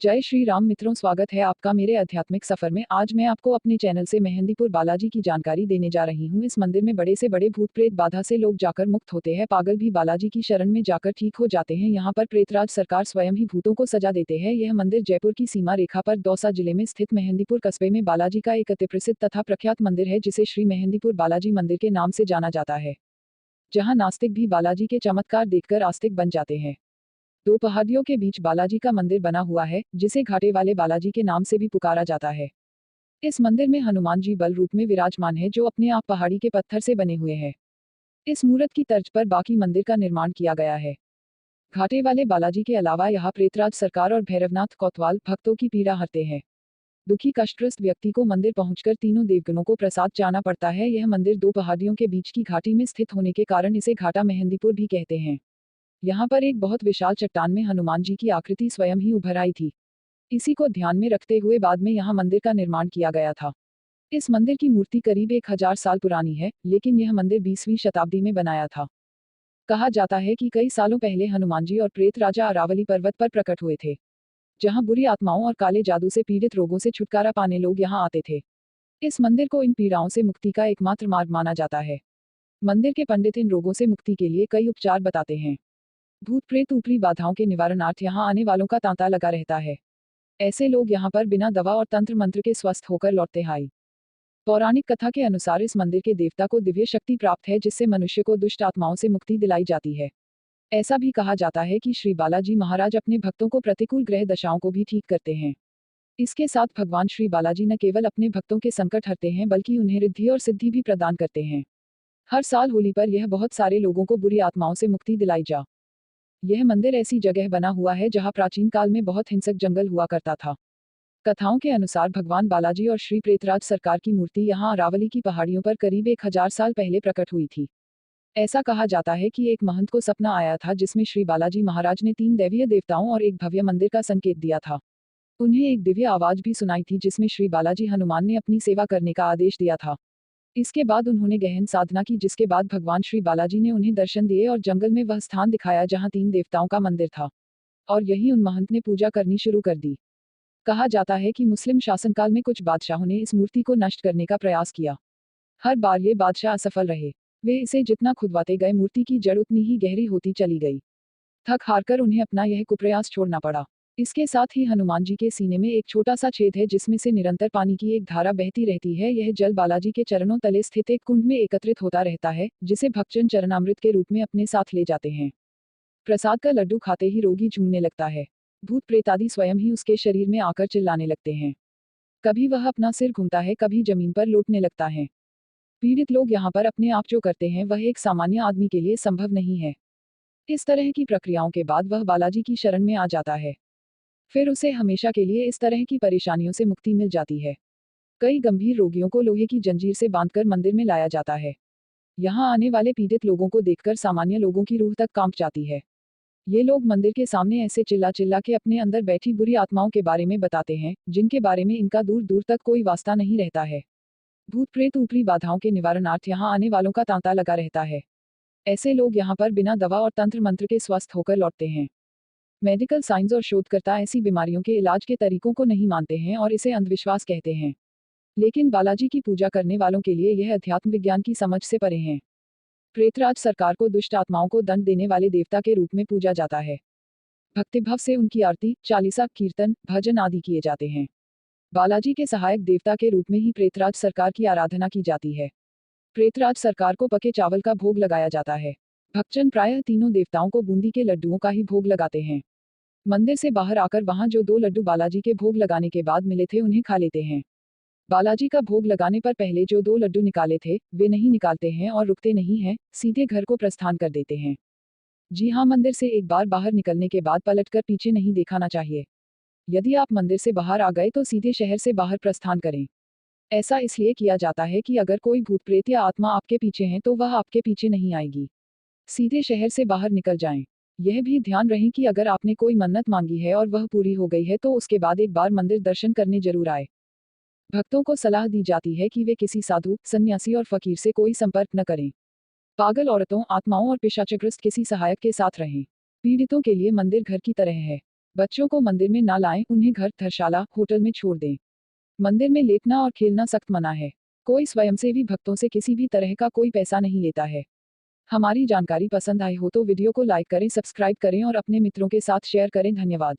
जय श्री राम मित्रों, स्वागत है आपका मेरे आध्यात्मिक सफर में। आज मैं आपको अपने चैनल से मेहंदीपुर बालाजी की जानकारी देने जा रही हूँ। इस मंदिर में बड़े से बड़े भूत प्रेत बाधा से लोग जाकर मुक्त होते हैं। पागल भी बालाजी की शरण में जाकर ठीक हो जाते हैं। यहाँ पर प्रेतराज सरकार स्वयं ही भूतों को सजा देते हैं। यह मंदिर जयपुर की सीमा रेखा पर दौसा जिले में स्थित मेहंदीपुर कस्बे में बालाजी का एक अति प्रसिद्ध तथा प्रख्यात मंदिर है, जिसे श्री मेहंदीपुर बालाजी मंदिर के नाम से जाना जाता है, जहाँ नास्तिक भी बालाजी के चमत्कार देखकर आस्तिक बन जाते हैं। दो पहाड़ियों के बीच बालाजी का मंदिर बना हुआ है, जिसे घाटे वाले बालाजी के नाम से भी पुकारा जाता है। इस मंदिर में हनुमान जी बल रूप में विराजमान है, जो अपने आप पहाड़ी के पत्थर से बने हुए हैं। इस मूर्त की तर्ज पर बाकी मंदिर का निर्माण किया गया है। घाटे वाले बालाजी के अलावा यहाँ प्रेतराज सरकार और भैरवनाथ कोतवाल भक्तों की पीड़ा हरते हैं। दुखी कष्टग्रस्त व्यक्ति को मंदिर पहुंचकर तीनों देवगणों को प्रसाद चाहना पड़ता है। यह मंदिर दो पहाड़ियों के बीच की घाटी में स्थित होने के कारण इसे घाटा मेहंदीपुर भी कहते हैं। यहाँ पर एक बहुत विशाल चट्टान में हनुमान जी की आकृति स्वयं ही उभर आई थी। इसी को ध्यान में रखते हुए बाद में यहाँ मंदिर का निर्माण किया गया था। इस मंदिर की मूर्ति करीब 1000 साल पुरानी है, लेकिन यह मंदिर 20वीं शताब्दी में बनाया था। कहा जाता है कि कई सालों पहले हनुमान जी और प्रेत राजा अरावली पर्वत पर प्रकट हुए थे, जहाँ बुरी आत्माओं और काले जादू से पीड़ित रोगों से छुटकारा पाने लोग यहाँ आते थे। इस मंदिर को इन पीड़ाओं से मुक्ति का एकमात्र मार्ग माना जाता है। मंदिर के पंडित इन रोगों से मुक्ति के लिए कई उपचार बताते हैं। भूत प्रेत ऊपरी बाधाओं के निवारणार्थ यहाँ आने वालों का तांता लगा रहता है। ऐसे लोग यहाँ पर बिना दवा और तंत्र मंत्र के स्वस्थ होकर लौटते हैं। पौराणिक कथा के अनुसार इस मंदिर के देवता को दिव्य शक्ति प्राप्त है, जिससे मनुष्य को दुष्ट आत्माओं से मुक्ति दिलाई जाती है। ऐसा भी कहा जाता है कि श्री बालाजी महाराज अपने भक्तों को प्रतिकूल ग्रह दशाओं को भी ठीक करते हैं। इसके साथ भगवान श्री बालाजी न केवल अपने भक्तों के संकट हरते हैं, बल्कि उन्हें रिद्धि और सिद्धि भी प्रदान करते हैं। हर साल होली पर यह बहुत सारे लोगों को बुरी आत्माओं से मुक्ति दिलाई जा। यह मंदिर ऐसी जगह बना हुआ है जहां प्राचीन काल में बहुत हिंसक जंगल हुआ करता था। कथाओं के अनुसार भगवान बालाजी और श्री प्रेतराज सरकार की मूर्ति यहां अरावली की पहाड़ियों पर करीब 1000 साल पहले प्रकट हुई थी। ऐसा कहा जाता है कि एक महंत को सपना आया था, जिसमें श्री बालाजी महाराज ने 3 दैवीय देवताओं और एक भव्य मंदिर का संकेत दिया था। उन्हें एक दिव्य आवाज भी सुनाई थी, जिसमें श्री बालाजी हनुमान ने अपनी सेवा करने का आदेश दिया था। इसके बाद उन्होंने गहन साधना की, जिसके बाद भगवान श्री बालाजी ने उन्हें दर्शन दिए और जंगल में वह स्थान दिखाया जहां 3 देवताओं का मंदिर था, और यही उन महंत ने पूजा करनी शुरू कर दी। कहा जाता है कि मुस्लिम शासनकाल में कुछ बादशाहों ने इस मूर्ति को नष्ट करने का प्रयास किया। हर बार ये बादशाह असफल रहे। वे इसे जितना खुदवाते गए, मूर्ति की जड़ उतनी ही गहरी होती चली गई। थक हारकर उन्हें अपना यह कुप्रयास छोड़ना पड़ा। इसके साथ ही हनुमान जी के सीने में एक छोटा सा छेद है, जिसमें से निरंतर पानी की एक धारा बहती रहती है। यह जल बालाजी के चरणों तले स्थित एक कुंड में एकत्रित होता रहता है, जिसे भक्तजन चरणामृत के रूप में अपने साथ ले जाते हैं। प्रसाद का लड्डू खाते ही रोगी झूमने लगता है। भूत प्रेतादि स्वयं ही उसके शरीर में आकर चिल्लाने लगते हैं। कभी वह अपना सिर घूमता है, कभी जमीन पर लौटने लगता है। पीड़ित लोग यहाँ पर अपने आप जो करते हैं, वह एक सामान्य आदमी के लिए संभव नहीं है। इस तरह की प्रक्रियाओं के बाद वह बालाजी की शरण में आ जाता है। फिर उसे हमेशा के लिए इस तरह की परेशानियों से मुक्ति मिल जाती है। कई गंभीर रोगियों को लोहे की जंजीर से बांधकर मंदिर में लाया जाता है। यहाँ आने वाले पीड़ित लोगों को देखकर सामान्य लोगों की रूह तक कांप जाती है। ये लोग मंदिर के सामने ऐसे चिल्ला चिल्ला के अपने अंदर बैठी बुरी आत्माओं के बारे में बताते हैं, जिनके बारे में इनका दूर दूर तक कोई वास्ता नहीं रहता है। भूत प्रेत ऊपरी बाधाओं के निवारणार्थ यहाँ आने वालों का तांता लगा रहता है। ऐसे लोग यहाँ पर बिना दवा और तंत्र मंत्र के स्वस्थ होकर लौटते हैं। मेडिकल साइंस और शोधकर्ता ऐसी बीमारियों के इलाज के तरीकों को नहीं मानते हैं और इसे अंधविश्वास कहते हैं। लेकिन बालाजी की पूजा करने वालों के लिए यह अध्यात्म विज्ञान की समझ से परे है। प्रेतराज सरकार को दुष्ट आत्माओं को दंड देने वाले देवता के रूप में पूजा जाता है। भक्तिभाव से उनकी आरती, चालीसा, कीर्तन, भजन आदि किए जाते हैं। बालाजी के सहायक देवता के रूप में ही प्रेतराज सरकार की आराधना की जाती है। प्रेतराज सरकार को पके चावल का भोग लगाया जाता है। भक्तजन प्रायः तीनों देवताओं को बूंदी के लड्डुओं का ही भोग लगाते हैं। मंदिर से बाहर आकर वहां जो 2 लड्डू बालाजी के भोग लगाने के बाद मिले थे, उन्हें खा लेते हैं। बालाजी का भोग लगाने पर पहले जो 2 लड्डू निकाले थे, वे नहीं निकालते हैं और रुकते नहीं हैं, सीधे घर को प्रस्थान कर देते हैं। जी हाँ, मंदिर से एक बार बाहर निकलने के बाद पलटकर पीछे नहीं देखना चाहिए। यदि आप मंदिर से बाहर आ गए तो सीधे शहर से बाहर प्रस्थान करें। ऐसा इसलिए किया जाता है कि अगर कोई भूत प्रेत या आत्मा आपके पीछे है तो वह आपके पीछे नहीं आएगी। सीधे शहर से बाहर निकल जाएं। यह भी ध्यान रहे कि अगर आपने कोई मन्नत मांगी है और वह पूरी हो गई है तो उसके बाद एक बार मंदिर दर्शन करने जरूर आए। भक्तों को सलाह दी जाती है कि वे किसी साधु, सन्यासी और फकीर से कोई संपर्क न करें। पागल औरतों, आत्माओं और पिशाचग्रस्त किसी सहायक के साथ रहें। पीड़ितों के लिए मंदिर घर की तरह है। बच्चों को मंदिर में ना लाएं, उन्हें घर, धर्मशाला, होटल में छोड़ दें। मंदिर में लेटना और खेलना सख्त मना है। कोई स्वयंसेवी भक्तों से किसी भी तरह का कोई पैसा नहीं लेता है। हमारी जानकारी पसंद आई हो तो वीडियो को लाइक करें, सब्सक्राइब करें और अपने मित्रों के साथ शेयर करें। धन्यवाद।